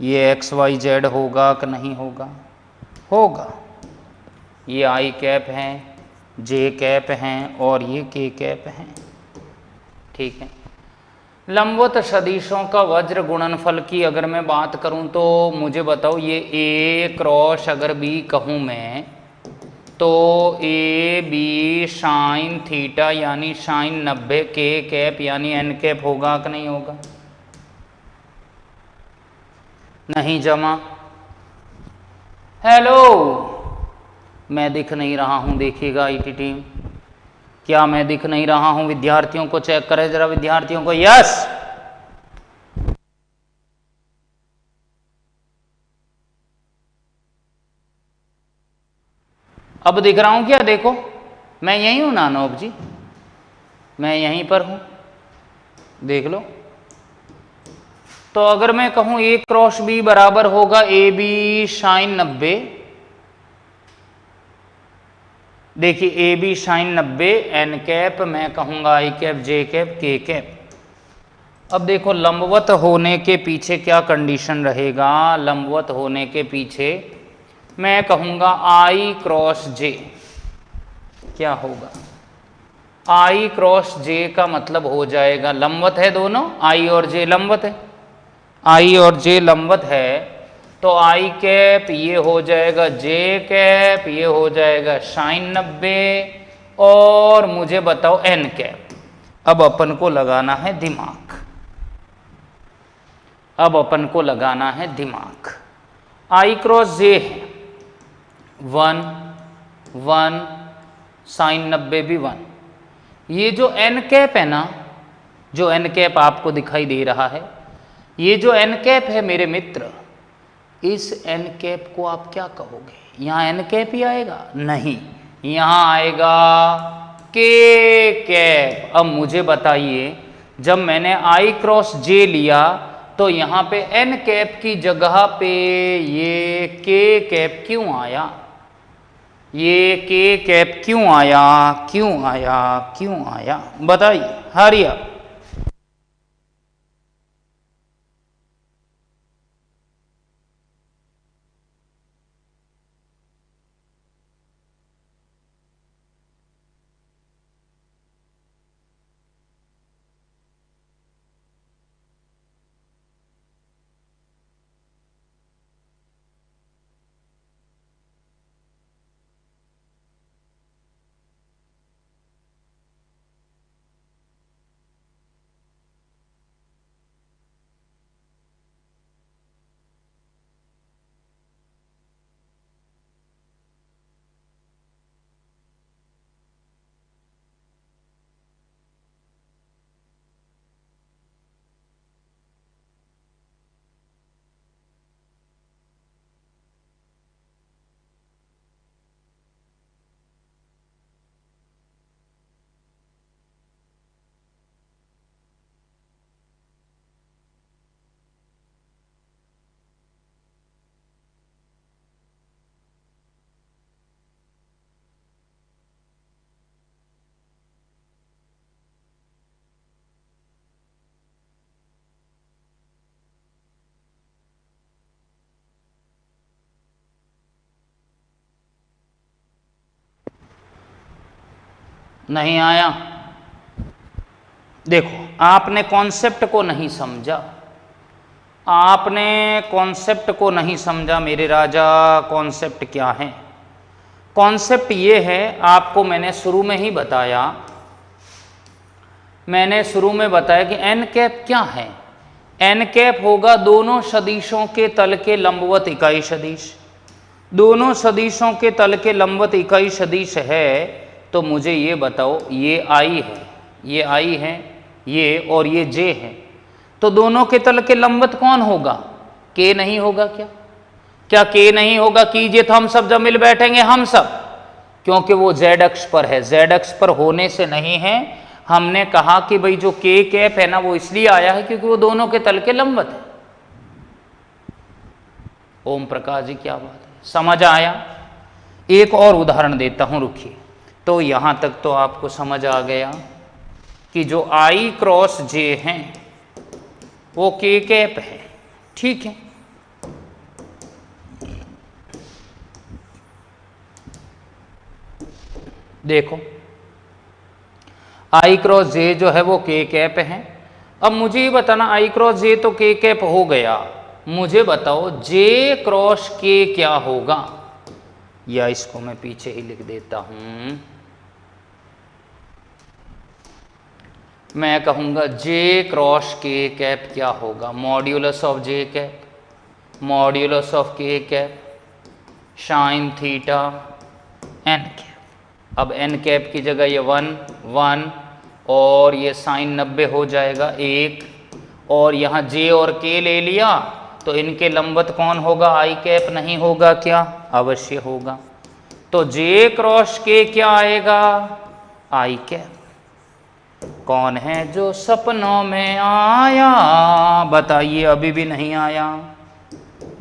Speaker 1: ये एक्स वाई जेड होगा कि नहीं होगा? होगा। ये आई कैप हैं, जे कैप हैं और ये के कैप हैं। ठीक है। लंबवत सदिशों का वज्र गुणनफल की अगर मैं बात करूं तो मुझे बताओ, ये ए क्रॉस अगर बी कहूं मैं, तो ए बी साइन थीटा यानी साइन 90, के कैप यानी एन कैप होगा कि नहीं होगा? नहीं जमा। हेलो, मैं दिख नहीं रहा हूं, देखिएगा आईटी टीम, क्या मैं दिख नहीं रहा हूं? विद्यार्थियों को चेक करें जरा, विद्यार्थियों को। यस, अब दिख रहा हूं क्या? देखो मैं यहीं हूं नानोब जी, मैं यहीं पर हूं, देख लो। तो अगर मैं कहूं ए क्रॉस बी बराबर होगा ए बी साइन 90, देखिए A B sine 90 N cap, मैं कहूंगा I cap J cap K cap. अब देखो लंबवत होने के पीछे क्या कंडीशन रहेगा। लंबवत होने के पीछे मैं कहूंगा आई क्रॉस जे क्या होगा। आई क्रॉस जे का मतलब हो जाएगा, लंबवत है दोनों, आई और जे लंबवत है, आई और जे लंबवत है, तो आई कैप ये हो जाएगा जे कैप, ये हो जाएगा साइन 90, और मुझे बताओ एन कैप। अब अपन को लगाना है दिमाग, अब अपन को लगाना है दिमाग। आई क्रॉस जे है 1 1, साइन 90 भी 1। ये जो एन कैप है ना, जो एन कैप आपको दिखाई दे रहा है, ये जो एन कैप है मेरे मित्र, इस एन कैप को आप क्या कहोगे? यहां एन कैप ही आएगा? नहीं, यहां आएगा के कैप। अब मुझे बताइए, जब मैंने आई क्रॉस जे लिया तो यहां पे एन कैप की जगह पे ये के कैप क्यों आया? ये के कैप क्यों आया? क्यों आया? क्यों आया? बताइए, हरिया। नहीं आया? देखो, आपने कॉन्सेप्ट को नहीं समझा, आपने कॉन्सेप्ट को नहीं समझा मेरे राजा। कॉन्सेप्ट क्या है? कॉन्सेप्ट ये है, आपको मैंने शुरू में ही बताया, मैंने शुरू में बताया कि एन कैप क्या है। एन कैप होगा दोनों सदिशों के तल के लंबवत इकाई सदिश। दोनों सदिशों के तल के लंबवत इकाई सदिश है, तो मुझे ये बताओ, ये आई है, ये आई है, ये और ये जे है, तो दोनों के तल के लंबवत कौन होगा? के नहीं होगा क्या? क्या के नहीं होगा? कीजिए तो हम सब जब मिल बैठेंगे, हम सब, क्योंकि वो जेड अक्ष पर है, जेड अक्ष पर होने से नहीं है। हमने कहा कि भाई जो के कैप है ना, वो इसलिए आया है क्योंकि वो दोनों के तल के लंबवत है। ओम प्रकाश जी, क्या बात है, समझ आया? एक और उदाहरण देता हूं, रुकिए। तो यहां तक तो आपको समझ आ गया कि जो आई क्रॉस जे हैं वो के कैप है, ठीक है। देखो, आई क्रॉस जे जो है वो के कैप है। अब मुझे ये बताना, आई क्रॉस जे तो के कैप हो गया, मुझे बताओ जे क्रॉस के क्या होगा? या इसको मैं पीछे ही लिख देता हूं, मैं कहूंगा जे क्रॉस के कैप क्या होगा? Modulus of J cap, modulus of K cap, sine theta N cap. अब एन कैप की जगह ये 1 1 और ये साइन 90 हो जाएगा 1, और यहाँ जे और के ले लिया, तो इनके लंबवत कौन होगा? आई कैप नहीं होगा क्या? अवश्य होगा। तो जे क्रॉस के क्या आएगा? आई कैप। कौन है जो सपनों में आया? बताइए, अभी भी नहीं आया।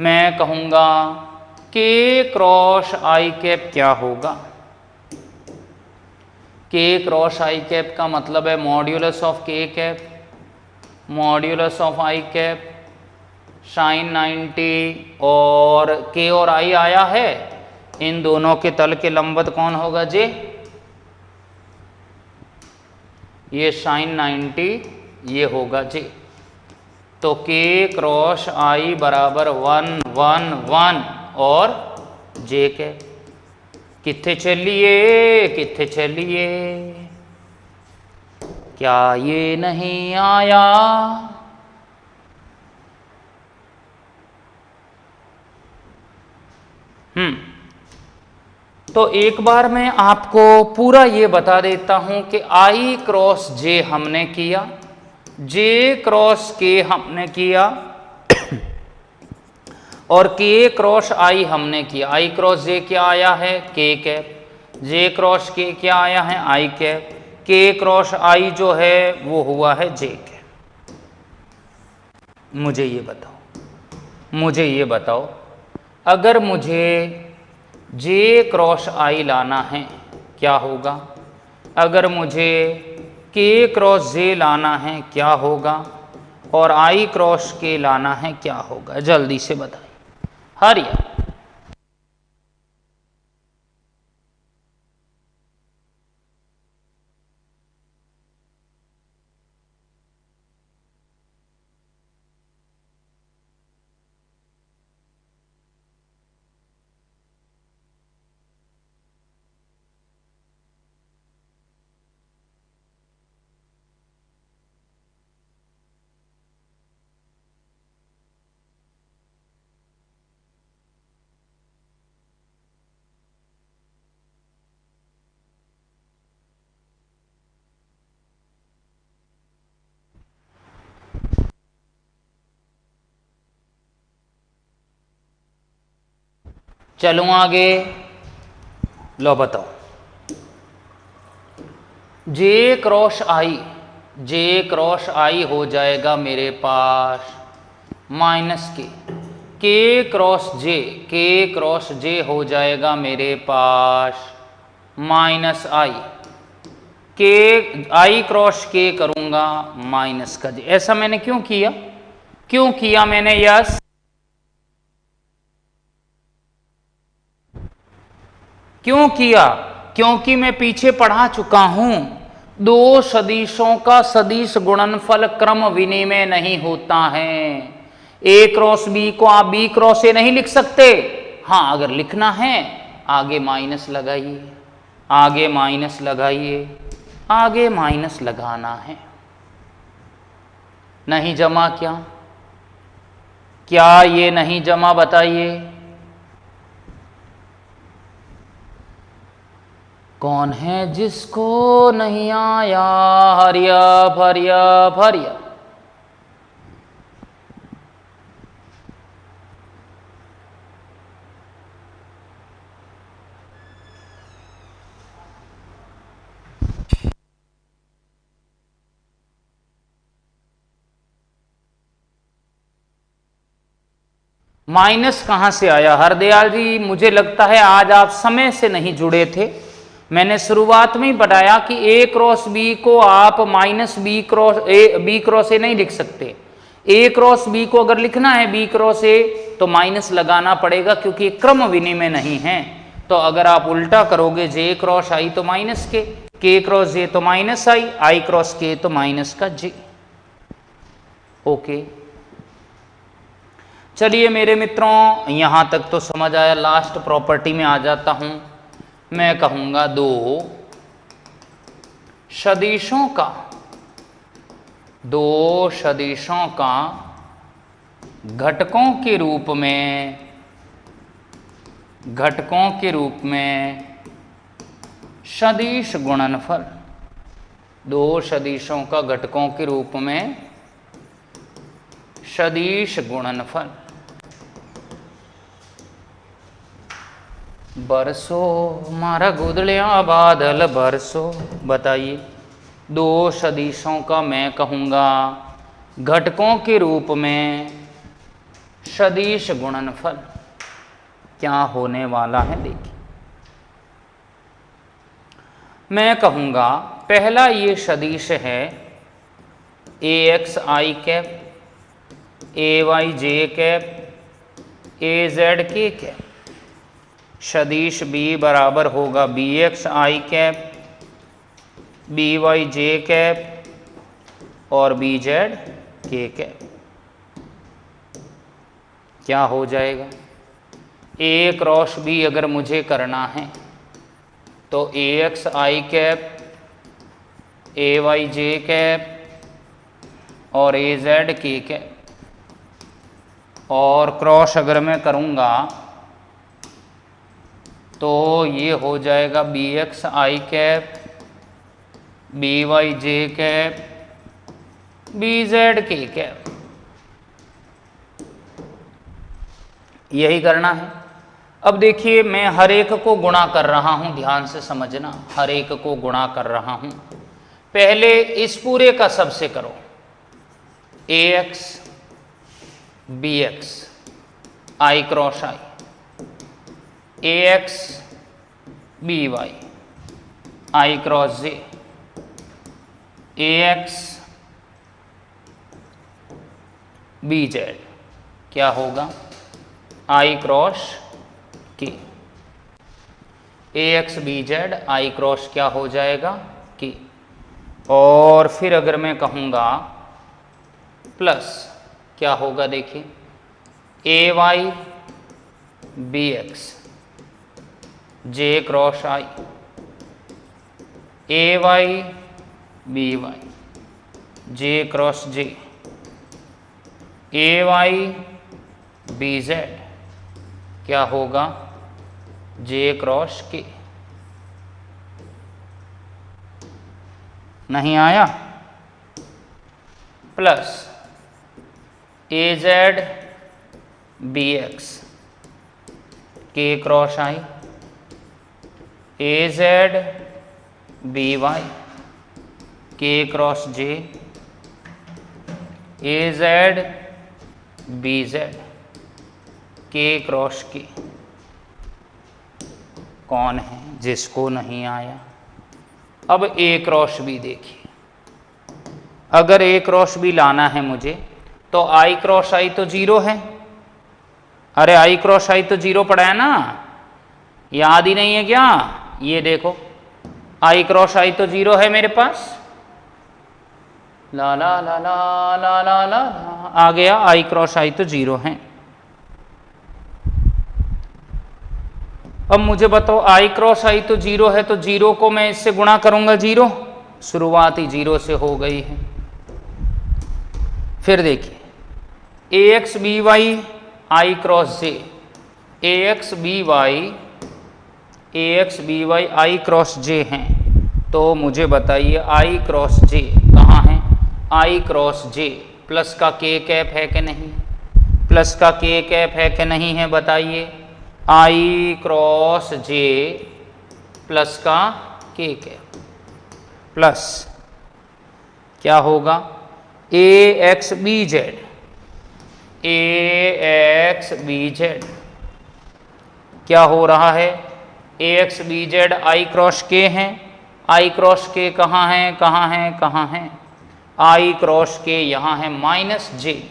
Speaker 1: मैं कहूंगा के क्रॉस आई कैप क्या होगा? के क्रॉस आई कैप का मतलब है modulus of K cap, modulus of I cap sine 90 और के और आई आया है, इन दोनों के तल के लंबवत कौन होगा जे? ये साइन 90 ये होगा जे। तो के क्रॉस आई बराबर 1 1 1 और जे के कित्थे चलिए कित्थे चलिए, क्या ये नहीं आया? तो एक बार मैं आपको पूरा ये बता देता हूं कि आई क्रॉस जे हमने किया, जे क्रॉस के हमने किया और के क्रॉस आई हमने किया। आई क्रॉस जे क्या आया है? के कैप। जे क्रॉस के क्या आया है? आई कैप। के क्रॉस आई जो है वो हुआ है जे कैप। मुझे ये बताओ अगर मुझे जे क्रॉस आई लाना है क्या होगा? अगर मुझे के क्रॉस जे लाना है क्या होगा? और आई क्रॉस के लाना है क्या होगा? जल्दी से बताइए। हरिया चलूं आगे। लो बताओ, जे क्रॉस आई हो जाएगा मेरे पास माइनस के क्रॉस जे हो जाएगा मेरे पास माइनस आई, के आई क्रॉस के करूंगा माइनस का जे। ऐसा मैंने क्यों किया मैंने? यस, क्यों किया? क्योंकि मैं पीछे पढ़ा चुका हूं, दो सदिशों का सदिश गुणनफल क्रम विनिमय नहीं होता है। ए क्रॉस बी को आप बी क्रॉस ए नहीं लिख सकते। हाँ, अगर लिखना है आगे माइनस लगाना है। नहीं जमा क्या ये नहीं जमा? बताइए कौन है जिसको नहीं आया? हरिया भरिया। माइनस कहां से आया? हरदयाल जी, मुझे लगता है आज आप समय से नहीं जुड़े थे। मैंने शुरुआत में ही बताया कि ए क्रॉस बी को आप माइनस बी क्रॉस ए नहीं लिख सकते। ए क्रॉस बी को अगर लिखना है बी क्रॉस ए तो माइनस लगाना पड़ेगा, क्योंकि क्रम विनिमय नहीं है। तो अगर आप उल्टा करोगे, जे क्रॉस आई तो माइनस के क्रॉस जे तो माइनस आई क्रॉस के तो माइनस का जे। ओके, चलिए मेरे मित्रों, यहां तक तो समझ आया। लास्ट प्रॉपर्टी में आ जाता हूं। मैं कहूंगा दो सदिशों का घटकों के रूप में सदिश गुणनफल, दो सदिशों का घटकों के रूप में सदिश गुणनफल बरसो मारा गुदलिया बादल बरसो। बताइए, दो सदिशों का मैं कहूंगा घटकों के रूप में सदिश गुणनफल क्या होने वाला है? देखिए, मैं कहूंगा पहला ये सदिश है A x I cap, A Y J cap, A Z के कैप। सदिश बी बराबर होगा बी एक्स आई कैप, बी वाई जे कैप और बी जेड के कैप। क्या हो जाएगा? ए क्रॉस बी अगर मुझे करना है तो ए एक्स आई कैप, ए वाई जे कैप और ए जेड के कैप। और क्रॉस अगर मैं करूँगा तो ये हो जाएगा बी एक्स आई कैप, बी वाई जे कैप, बी जेड के कैप। यही करना है। अब देखिए मैं हर एक को गुणा कर रहा हूं, ध्यान से समझना, हर एक को गुणा कर रहा हूं। पहले इस पूरे का सबसे करो, A X B X I cross I, A X B Y I cross J, A X B Z. क्या होगा? I cross K. A X B Z I cross क्या हो जाएगा? की। और फिर अगर मैं कहूँगा प्लस क्या होगा? देखिए ए Y B x J cross I, A Y B Y J cross J, A Y B Z क्या होगा? जे क्रॉस के। नहीं आया? प्लस ए जेड बी एक्स के cross I, A Z B Y के क्रॉस जे, ए जेड बी जेड के cross के। कौन है जिसको नहीं आया? अब ए क्रॉस बी देखिए, अगर ए क्रॉस बी लाना है मुझे तो आई क्रॉस आई तो जीरो है। अरे आई क्रॉस आई तो जीरो पड़ा है ना, याद ही नहीं है क्या? ये देखो आई क्रॉस आई तो जीरो है मेरे पास। ला ला ला ला ला ला ला आ गया, आई क्रॉस आई तो जीरो है। अब मुझे बताओ आई क्रॉस आई तो जीरो है, तो जीरो को मैं इससे गुणा करूंगा, जीरो शुरुआत ही जीरो से हो गई है। फिर देखिए ए X B Y I cross J, A X B Y I cross जे हैं, तो मुझे बताइए आई क्रॉस जे कहाँ है? आई क्रॉस जे प्लस का के कैप है कि नहीं? प्लस का के कैप है कि नहीं है बताइए? आई क्रॉस जे प्लस का के कैप प्लस क्या होगा? A X B Z, A X B Z क्या हो रहा है? A X B Z I cross K हैं। आई क्रॉस के कहाँ है? कहाँ है? कहाँ है? आई क्रॉस के यहाँ है माइनस जे।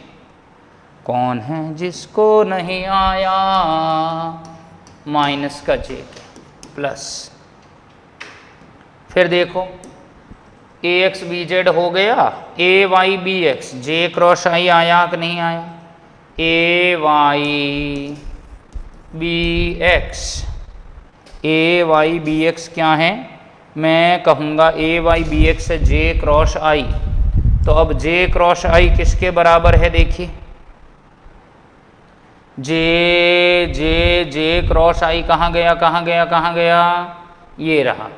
Speaker 1: कौन है जिसको नहीं आया? माइनस का जे प्लस। फिर देखो ए एक्स बी जेड हो गया, ए वाई बी एक्स जे क्रॉस आई आया कि नहीं आया? ए वाई बी एक्स, ए वाई बी एक्स क्या है? मैं कहूँगा ए वाई बी एक्स से जे क्रॉस आई, तो अब जे क्रॉस आई किसके बराबर है? देखिए जे क्रॉस आई कहाँ गया? कहाँ गया? कहाँ गया? ये रहा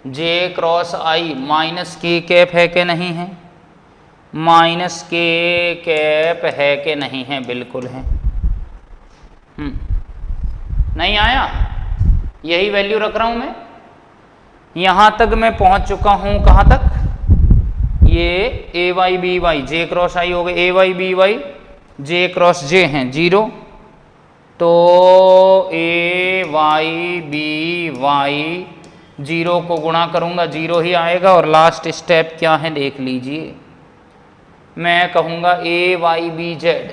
Speaker 1: जे क्रॉस आई माइनस के कैप है कि नहीं है? माइनस के कैप है कि नहीं है? बिल्कुल है। नहीं आया? यही वैल्यू रख रहा हूं मैं। यहां तक मैं पहुंच चुका हूं, कहां तक? ये ए वाई बी वाई जे क्रॉस आई हो गए, ए वाई बी वाई जे क्रॉस जे हैं जीरो, तो ए वाई बी वाई जीरो को गुणा करूंगा जीरो ही आएगा। और लास्ट स्टेप क्या है देख लीजिए, मैं कहूँगा ए वाई बी जेड,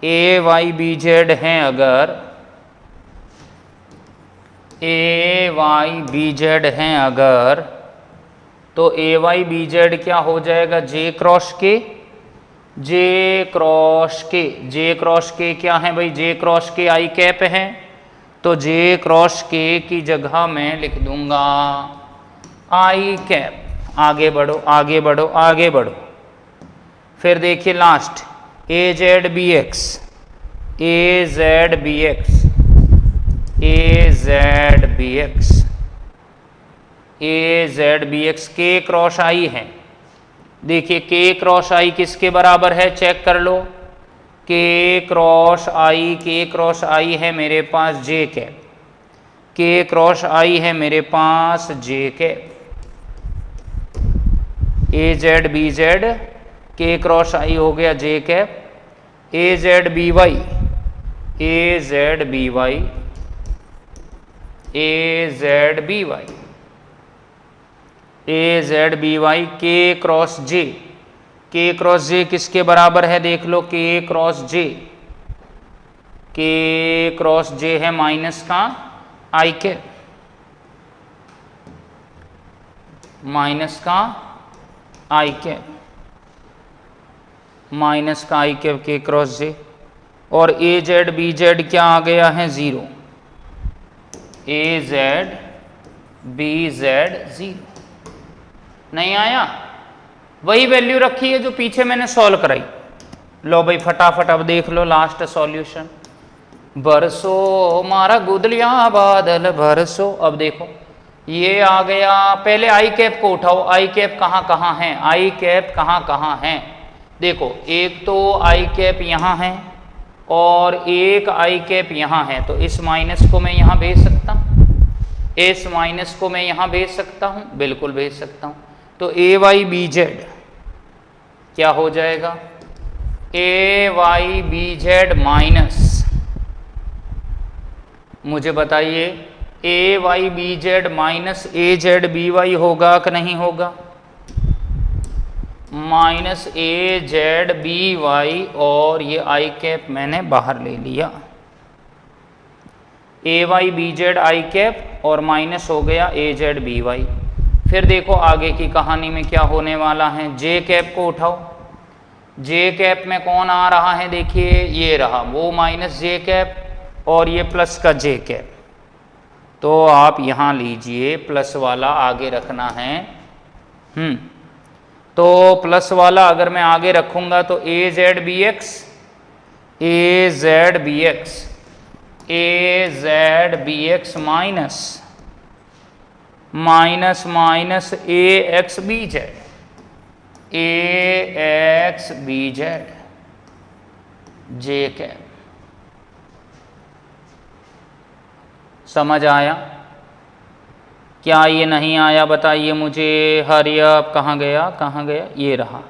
Speaker 1: ए वाई बी जेड हैं अगर, ए वाई बी जेड हैं अगर, तो ए वाई बी जेड क्या हो जाएगा, जे क्रॉस के, जे क्रॉस के, जे क्रॉस के क्या है भाई, जे क्रॉस के आई कैप है, तो जे क्रॉस के की जगह मैं लिख दूंगा आई कैप। आगे बढ़ो आगे बढ़ो आगे बढ़ो, फिर देखिए last A Z B X, A Z B X, A Z B X, A Z B x के क्रॉस आई है। देखिए के क्रॉस आई किसके बराबर है, चेक कर लो, के क्रॉस आई, के क्रॉस आई है मेरे पास जे कैप, के क्रॉस आई है मेरे पास जे कैप, ए जेड बी जेड, के क्रॉस आई हो गया जे कैप, ए जेड बी वाई, ए जेड बी वाई, ए जेड बी वाई, ए जेड बी वाई, के क्रॉस जे, के क्रॉस जे किसके बराबर है देख लो, के क्रॉस जे, के क्रॉस जे है माइनस का आई के, माइनस का आई के, माइनस का आई के क्रॉस जे, और ए जेड बी जेड क्या आ गया है, जीरो, ए जेड बी जेड जीरो, नहीं आया, वही वैल्यू रखी है जो पीछे मैंने सॉल्व कराई। लो भाई फटाफट अब देख लो लास्ट सॉल्यूशन, बरसो मारा गुदलिया बादल बरसो। अब देखो ये आ गया, पहले आई कैप को उठाओ, आई कैप कहाँ कहाँ है, आई कैप कहाँ कहाँ है, देखो एक तो आई कैप यहाँ है और एक आई कैप यहाँ है, तो इस माइनस को मैं यहाँ भेज सकता हूँ, इस माइनस को मैं यहाँ भेज सकता हूँ, बिल्कुल भेज सकता हूँ। तो ए वाई बी जेड क्या हो जाएगा, A Y B Z minus, मुझे बताइए A Y B Z minus A Z B Y होगा कि नहीं होगा, minus A Z B Y, और ये आई कैप मैंने बाहर ले लिया, A Y B Z I cap और माइनस हो गया ए जेड बी वाई। फिर देखो आगे की कहानी में क्या होने वाला है, जे कैप को उठाओ, जे कैप में कौन आ रहा है, देखिए ये रहा वो माइनस जे कैप और ये प्लस का जे कैप, तो आप यहाँ लीजिए प्लस वाला आगे रखना है। तो प्लस वाला अगर मैं आगे रखूँगा तो A Z B X, A Z B X, A Z B X minus, minus minus A X B Z, A X B Z J cap. समझ आया? क्या ये नहीं आया बताइए मुझे, हरी अप कहाँ गया कहाँ गया, ये रहा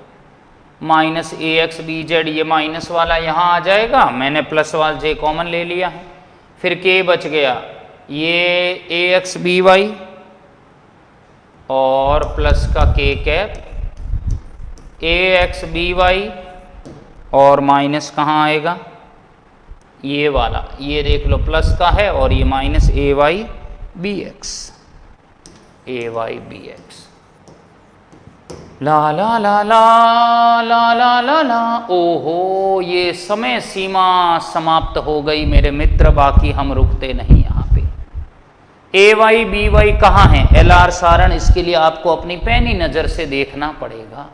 Speaker 1: minus A X B Z, ये माइनस वाला यहाँ आ जाएगा, मैंने प्लस वाला जे कॉमन ले लिया है, फिर के बच गया ये ए एक्स बी वाई और प्लस का के कैप, ए एक्स बी वाई और माइनस कहाँ आएगा, ये वाला, ये देख लो प्लस का है और ये माइनस ए वाई बी एक्स, ए वाई बी एक्स। ला ला ला ला ला ला ला ला, ओहो ये समय सीमा समाप्त हो गई मेरे मित्र, बाकी हम रुकते नहीं यहाँ पे। ए वाई बी वाई कहाँ है, एल आर सारण, इसके लिए आपको अपनी पैनी नजर से देखना पड़ेगा।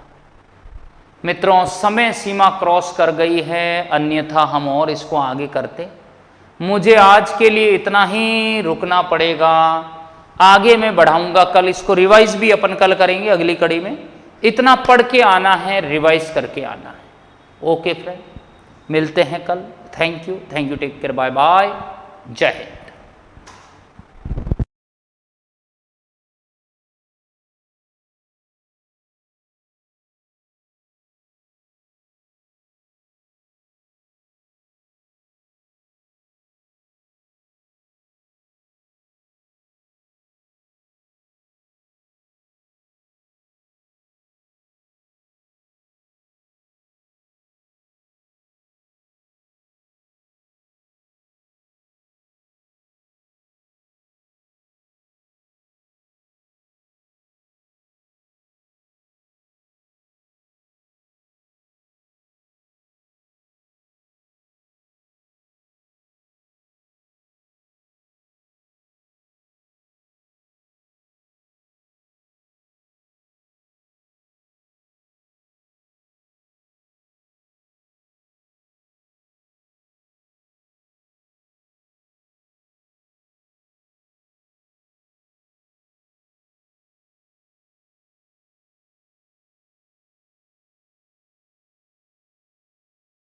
Speaker 1: मित्रों समय सीमा क्रॉस कर गई है, अन्यथा हम और इसको आगे करते। मुझे आज के लिए इतना ही रुकना पड़ेगा, आगे मैं बढ़ाऊंगा, कल इसको रिवाइज भी अपन कल करेंगे अगली कड़ी में। इतना पढ़ के आना है, रिवाइज करके आना है। ओके फ्रेंड, मिलते हैं कल। Thank you, take care, bye bye, जय हिंद।